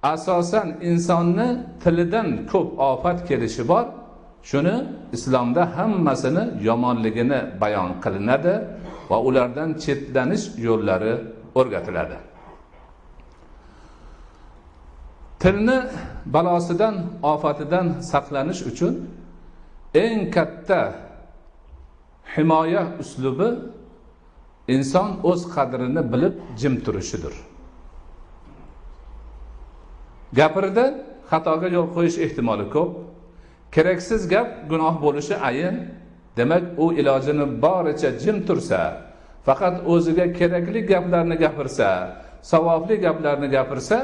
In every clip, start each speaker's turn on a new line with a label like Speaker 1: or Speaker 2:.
Speaker 1: asosan insonni tilidan ko'p ofat kelishi bor. Shuni islomda hammasini yomonligini bayon qilinadi va ulardan chetlanish yo'llari o'rgatiladi. Tilni balosidan, ofatidan saqlanish uchun eng katta himoya uslubi inson o'z qadrini bilib jim turishidir. Gapirida xatoga yo'l qo'yish ehtimoli ko'p. Keraksiz gap gunoh bo'lishi ayin. Demak, u ilojini boricha jim tursa, faqat o'ziga kerakli gaplarni gapirsa, savobli gaplarni gapirsa,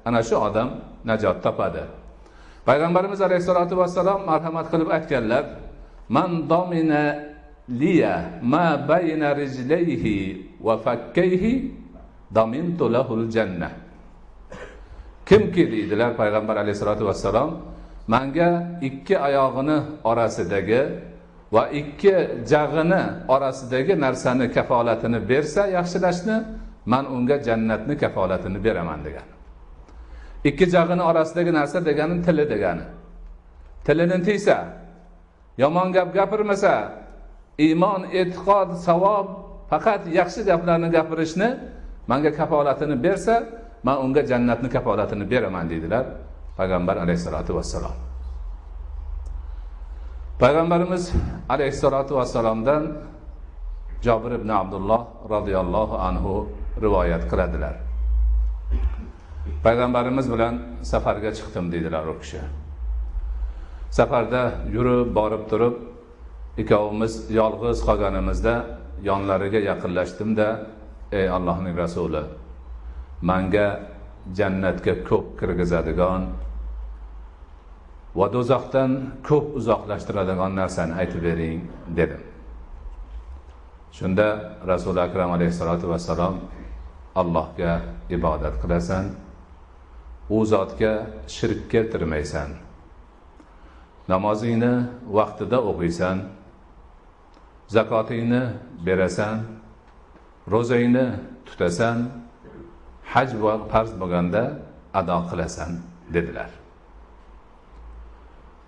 Speaker 1: ana shu odam najot topadi. Payg'ambarimiz alayhisolatu vassalom marhamat qilib aytganlar: "Man domina liya ma bayna rijlayhi va fakkayhi damintu lahul jannah." Kimki deydilar Payg'ambar alayhisolatu vassalom, menga ikki oyog'ini orasidagi va ikki jag'ini orasidagi narsani kafolatini bersa, yaxshilashni, men unga jannatni kafolatini beraman degan. Ikki jag'ini orasidagi narsa degani tili degani. Tilini tiysa, yomon gap gapirmasa, iymon, e'tiqod, savob, faqat yaxshi gaplarni gapirishni menga kafolatini bersa, men unga jannatni kafolatini beraman deydilar Payg'ambar alayhisolatu vassalom. Payg'ambarimiz alayhisolatu vassalomdan Jabir ibn Abdullah radhiyallohu anhu rivoyat qiladilar. Payg'ambarimiz bilan safarga chiqdim deydilar u kishi. Safarda yurib borib turib, ikkovimiz yolg'iz qolganimizda yonlariga yaqinlashdimda, ey Allohning rasuli, menga jannatga ko'p kirgizadigan va do'zaxdan ko'p uzoqlashtiradigan narsani aytib bering dedim. Shunda Rasul akram alayhisolatu vassalom: Allohga ibodat qilasan, u zotga shirk keltirmaysan, namozingni vaqtida o'qiysan, zakotingni berasan, ro'zangni tutasan, haj va farz bo'lganda ado qilasan dedilar.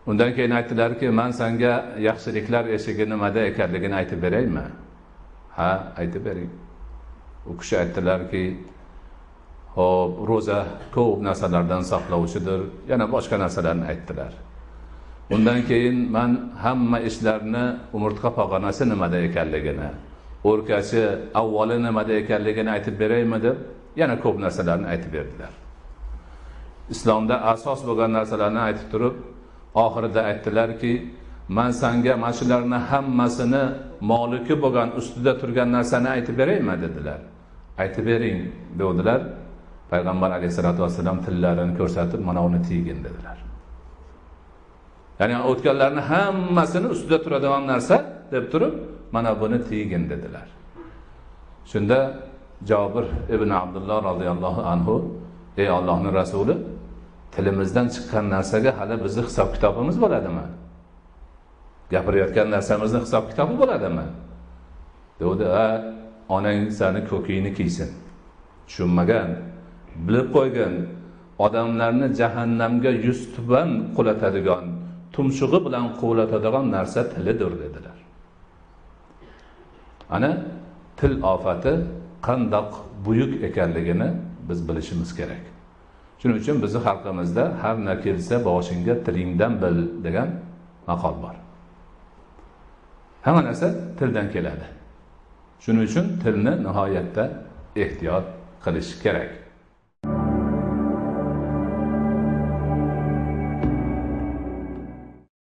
Speaker 1: Undan keyin aytdilarki, men senga yaxshiliklar eshigi nimada ekanligini aytib beraymi? Ha, aytib bering. U kishi aytdilarki, hop, ro'za ko'p narsalardan saqlovchidir, yana boshqa narsalarni aytdilar. Undan keyin men hamma ishlarni umurtqa pog'onasi nimada ekanligini, o'rkachi avvali nimada ekanligini aytib beraymi deb yana ko'p narsalarni aytib berdilar. Islomda asos bo'lgan narsalarni aytib turib, oxirida aytdilarki, men senga mana shularni hammasini moliki bo'lgan ustida turgan narsani aytib beraymi dedilar. Aytib bering dedilar. Payg'ambar alayhisolatu vasallam tillarini ko'rsatib, mana uni tiygin dedilar. Ya'ni o'tganlarni hammasini ustida turadigan narsa deb turib, mana buni tiygin dedilar. Shunda Jabir ibn Abdullah radhiyallohu anhu: ey Allohning rasuli, tilimizdan chiqqan narsaga hali bizning hisob kitobimiz bo'ladimi? Gapirayotgan narsamizning hisob kitobi bo'ladimi? Dedi: onang seni ko'kingni kiysin. Tushunmagan, bilib qo'ygan, odamlarni jahannamga yuztuban qulatadigan, tumshug'i bilan quvlatadigan narsa tilidir dedilar. Ana til ofati qandoq buyuk ekanligini biz bilishimiz kerak. Shuning uchun bizning xalqimizda har nima kelsa boshingga tilingdan bil degan maqol bor. Hamma narsa tildan keladi. Shuning uchun tilni nihoyatda ehtiyot qilish kerak.